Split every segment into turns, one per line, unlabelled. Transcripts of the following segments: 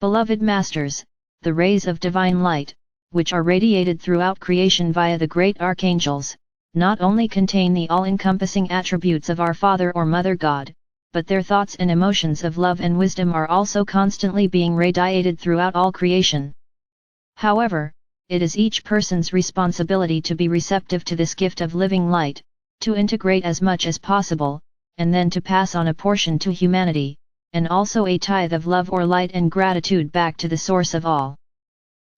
beloved masters, the rays of divine light, which are radiated throughout creation via the great archangels, not only contain the all-encompassing attributes of our Father or Mother God, but their thoughts and emotions of love and wisdom are also constantly being radiated throughout all creation. However, it is each person's responsibility to be receptive to this gift of living light, to integrate as much as possible, and then to pass on a portion to humanity, and also a tithe of love or light and gratitude back to the source of all.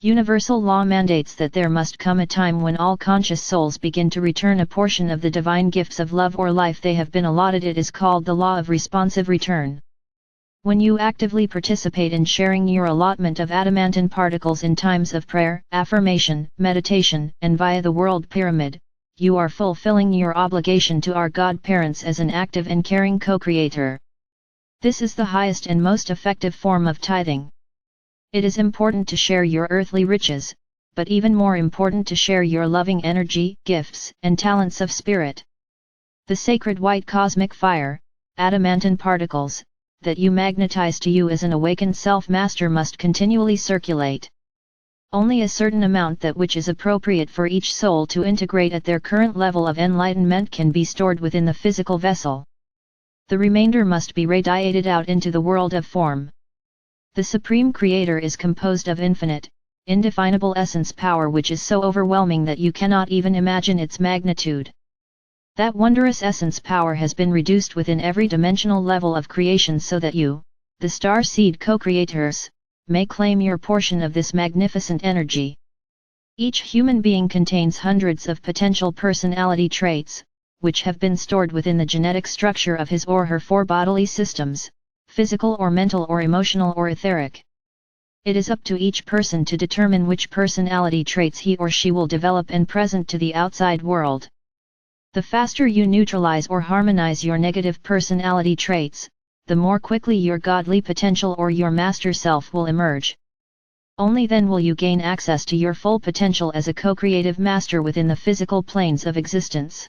Universal law mandates that there must come a time when all conscious souls begin to return a portion of the divine gifts of love or life they have been allotted. It is called the law of responsive return. When you actively participate in sharing your allotment of adamantine particles in times of prayer, affirmation, meditation, and via the world pyramid, you are fulfilling your obligation to our God-parents as an active and caring co-creator. This is the highest and most effective form of tithing. It is important to share your earthly riches, but even more important to share your loving energy, gifts, and talents of spirit. The sacred white cosmic fire, adamantine particles, that you magnetize to you as an awakened self-master must continually circulate. Only a certain amount, that which is appropriate for each soul to integrate at their current level of enlightenment, can be stored within the physical vessel. The remainder must be radiated out into the world of form. The Supreme Creator is composed of infinite, indefinable essence power, which is so overwhelming that you cannot even imagine its magnitude. That wondrous essence power has been reduced within every dimensional level of creation so that you, the star seed co-creators, may claim your portion of this magnificent energy. Each human being contains hundreds of potential personality traits, which have been stored within the genetic structure of his or her four bodily systems, physical or mental or emotional or etheric. It is up to each person to determine which personality traits he or she will develop and present to the outside world. The faster you neutralize or harmonize your negative personality traits, the more quickly your godly potential or your master self will emerge. Only then will you gain access to your full potential as a co-creative master within the physical planes of existence.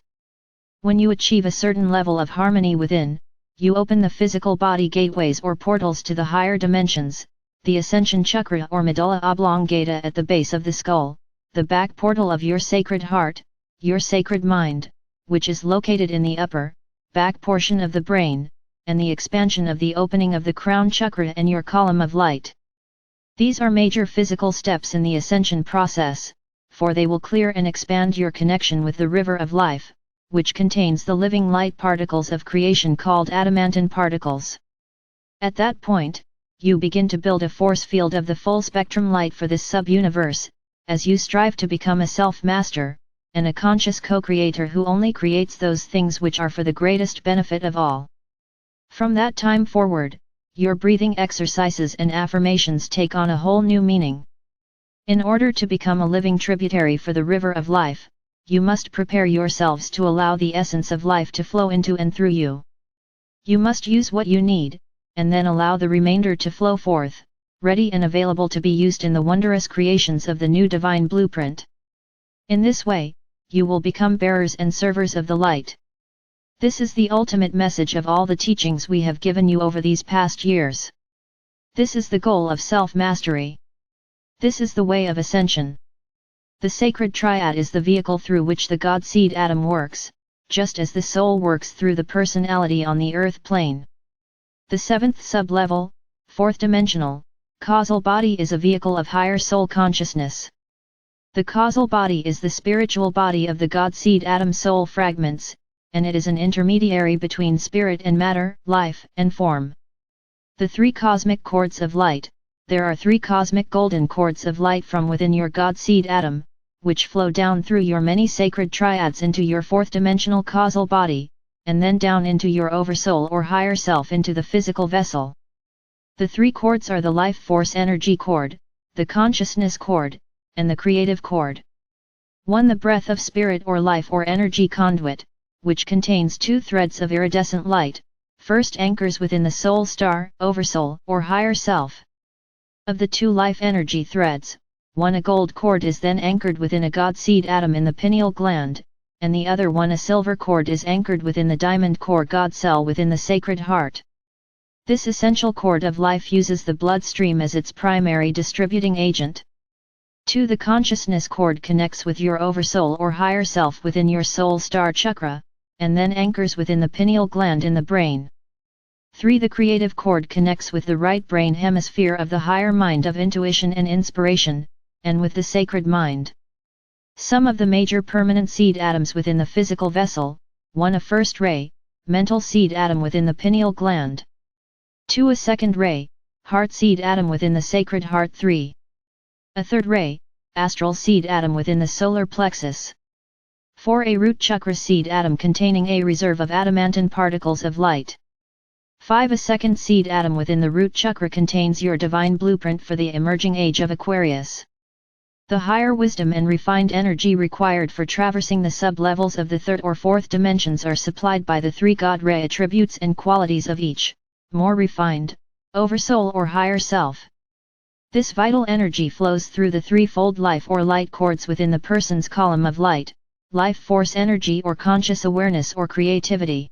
When you achieve a certain level of harmony within, you open the physical body gateways or portals to the higher dimensions, the Ascension chakra or medulla oblongata at the base of the skull, the back portal of your sacred heart, your sacred mind, which is located in the upper, back portion of the brain, and the expansion of the opening of the crown chakra and your column of light. These are major physical steps in the ascension process, for they will clear and expand your connection with the river of life, which contains the living light particles of creation called adamantine particles. At that point, you begin to build a force field of the full spectrum light for this sub-universe, as you strive to become a self-master, and a conscious co-creator who only creates those things which are for the greatest benefit of all. From that time forward, your breathing exercises and affirmations take on a whole new meaning. In order to become a living tributary for the river of life, you must prepare yourselves to allow the essence of life to flow into and through you. You must use what you need, and then allow the remainder to flow forth, ready and available to be used in the wondrous creations of the new divine blueprint. In this way, you will become bearers and servers of the light. This is the ultimate message of all the teachings we have given you over these past years. This is the goal of self-mastery. This is the way of ascension. The sacred triad is the vehicle through which the God seed atom works, just as the soul works through the personality on the earth plane. The seventh sub-level, fourth dimensional, causal body is a vehicle of higher soul consciousness. The causal body is the spiritual body of the God seed atom soul fragments, and it is an intermediary between spirit and matter, life and form. The three cosmic cords of light. There are three cosmic golden cords of light from within your God seed atom, which flow down through your many sacred triads into your fourth dimensional causal body, and then down into your oversoul or higher self into the physical vessel. The three cords are the life force energy cord, the consciousness cord, and the creative cord. 1. The breath of spirit or life or energy conduit, which contains two threads of iridescent light, first anchors within the soul star, oversoul, or higher self. Of the two life energy threads, one a gold cord is then anchored within a God seed atom in the pineal gland, and the other one a silver cord is anchored within the diamond core God cell within the sacred heart. This essential cord of life uses the bloodstream as its primary distributing agent. 2. The consciousness cord connects with your oversoul or higher self within your soul star chakra, and then anchors within the pineal gland in the brain. 3. The creative cord connects with the right brain hemisphere of the higher mind of intuition and inspiration, and with the sacred mind. Some of the major permanent seed atoms within the physical vessel: 1. A first ray, mental seed atom within the pineal gland. 2. A second ray, heart seed atom within the sacred heart. 3. A third ray, astral seed atom within the solar plexus. 4. A root chakra seed atom containing a reserve of adamantine particles of light. 5. A second seed atom within the root chakra contains your divine blueprint for the emerging age of Aquarius. The higher wisdom and refined energy required for traversing the sub-levels of the third or fourth dimensions are supplied by the 3 God ray attributes and qualities of each, more refined, oversoul or higher self. This vital energy flows through the threefold life or light cords within the person's column of light, life force energy or conscious awareness or creativity.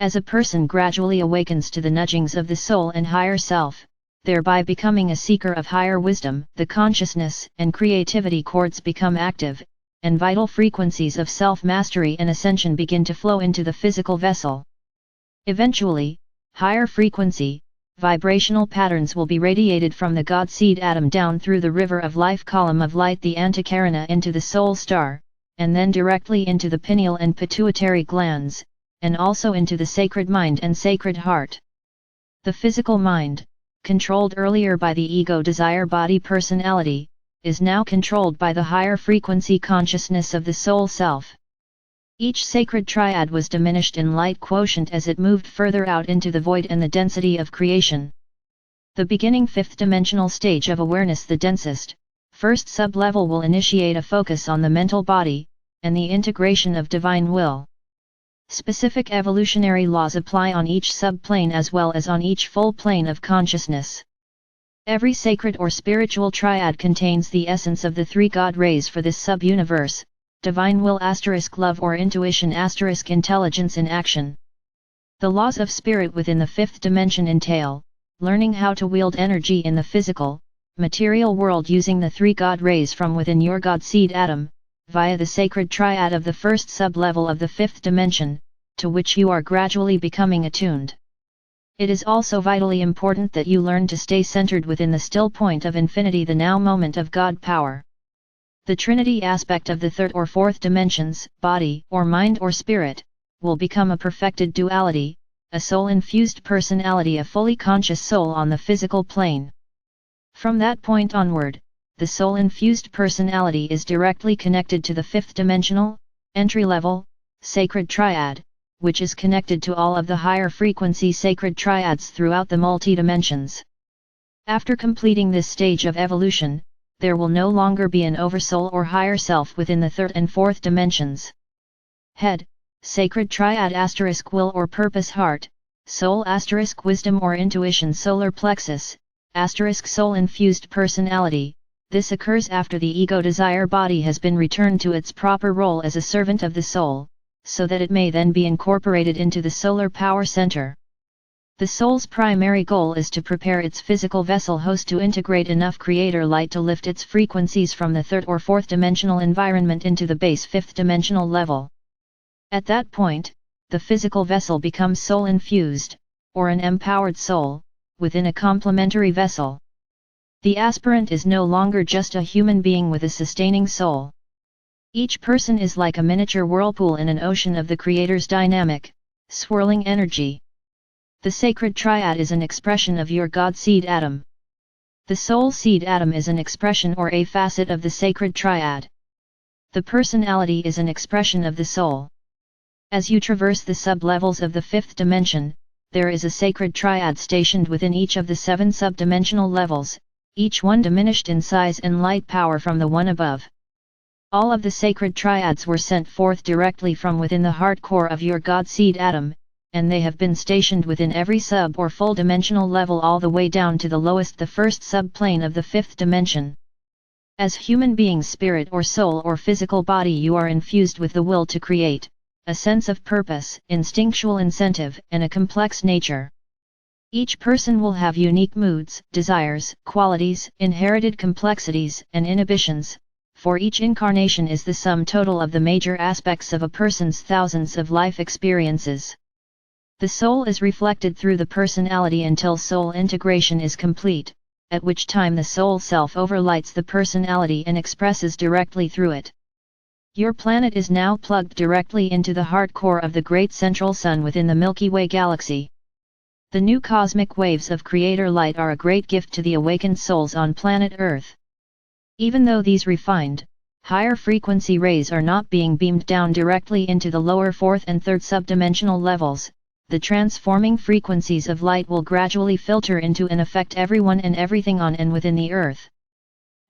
As a person gradually awakens to the nudgings of the soul and higher self, thereby becoming a seeker of higher wisdom, the consciousness and creativity cords become active, and vital frequencies of self-mastery and ascension begin to flow into the physical vessel. Eventually, higher frequency, vibrational patterns will be radiated from the God seed atom down through the river of life column of light, the antikarana, into the soul star, and then directly into the pineal and pituitary glands, and also into the sacred mind and sacred heart. The physical mind, controlled earlier by the ego desire body personality, is now controlled by the higher frequency consciousness of the soul self. Each sacred triad was diminished in light quotient as it moved further out into the void and the density of creation. The beginning fifth dimensional stage of awareness, the densest, first sub-level, will initiate a focus on the mental body, and the integration of divine will. Specific evolutionary laws apply on each sub-plane as well as on each full plane of consciousness. Every sacred or spiritual triad contains the essence of the 3 God rays for this sub-universe: divine will * love or intuition * intelligence in action. The laws of spirit within the fifth dimension entail learning how to wield energy in the physical, material world using the 3 God rays from within your God seed atom, via the sacred triad of the first sub-level of the fifth dimension, to which you are gradually becoming attuned. It is also vitally important that you learn to stay centered within the still point of infinity, the now moment of God power. The Trinity aspect of the third or fourth dimensions, body or mind or spirit, will become a perfected duality, a soul-infused personality, a fully conscious soul on the physical plane. From that point onward, the soul-infused personality is directly connected to the fifth dimensional, entry-level, sacred triad, which is connected to all of the higher frequency sacred triads throughout the multi-dimensions. After completing this stage of evolution, there will no longer be an oversoul or higher self within the third and fourth dimensions. Head, sacred triad * will or purpose, heart, soul * wisdom or intuition, solar plexus * soul-infused personality. This occurs after the ego desire body has been returned to its proper role as a servant of the soul, so that it may then be incorporated into the solar power center. The soul's primary goal is to prepare its physical vessel host to integrate enough creator light to lift its frequencies from the third or fourth dimensional environment into the base fifth dimensional level. At that point, the physical vessel becomes soul-infused, or an empowered soul, within a complementary vessel. The aspirant is no longer just a human being with a sustaining soul. Each person is like a miniature whirlpool in an ocean of the Creator's dynamic, swirling energy. The sacred triad is an expression of your God seed atom. The soul seed atom is an expression or a facet of the sacred triad. The personality is an expression of the soul. As you traverse the sub-levels of the fifth dimension, there is a sacred triad stationed within each of the 7 sub-dimensional levels, each one diminished in size and light power from the one above. All of the sacred triads were sent forth directly from within the heart core of your God seed atom, and they have been stationed within every sub or full dimensional level all the way down to the lowest, the first sub-plane of the fifth dimension. As human beings, spirit or soul or physical body, you are infused with the will to create, a sense of purpose, instinctual incentive, and a complex nature. Each person will have unique moods, desires, qualities, inherited complexities, and inhibitions, for each incarnation is the sum total of the major aspects of a person's thousands of life experiences. The soul is reflected through the personality until soul integration is complete, at which time the soul self overlights the personality and expresses directly through it. Your planet is now plugged directly into the heart core of the great central sun within the Milky Way galaxy. The new cosmic waves of Creator light are a great gift to the awakened souls on planet Earth. Even though these refined, higher frequency rays are not being beamed down directly into the lower fourth and third subdimensional levels, the transforming frequencies of light will gradually filter into and affect everyone and everything on and within the Earth.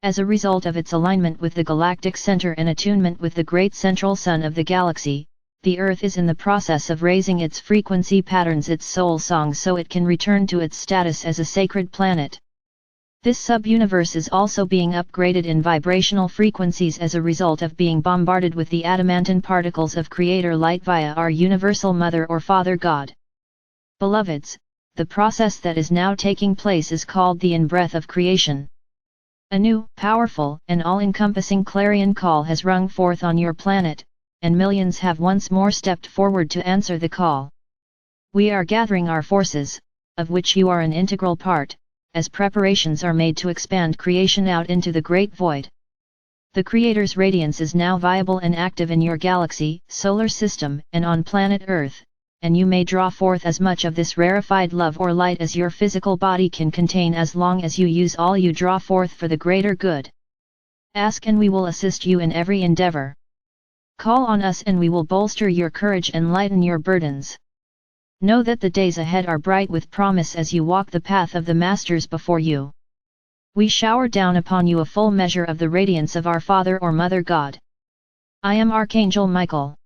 As a result of its alignment with the galactic center and attunement with the great central sun of the galaxy, the Earth is in the process of raising its frequency patterns, its soul songs, so it can return to its status as a sacred planet. This sub-universe is also being upgraded in vibrational frequencies as a result of being bombarded with the adamantine particles of Creator light via our Universal Mother or Father God. Beloveds, the process that is now taking place is called the in-breath of creation. A new, powerful, and all-encompassing clarion call has rung forth on your planet, and millions have once more stepped forward to answer the call. We are gathering our forces, of which you are an integral part, as preparations are made to expand creation out into the great void. The Creator's radiance is now viable and active in your galaxy, solar system, and on planet Earth, and you may draw forth as much of this rarefied love or light as your physical body can contain as long as you use all you draw forth for the greater good. Ask and we will assist you in every endeavor. Call on us and we will bolster your courage and lighten your burdens. Know that the days ahead are bright with promise as you walk the path of the Masters before you. We shower down upon you a full measure of the radiance of our Father or Mother God. I am Archangel Michael.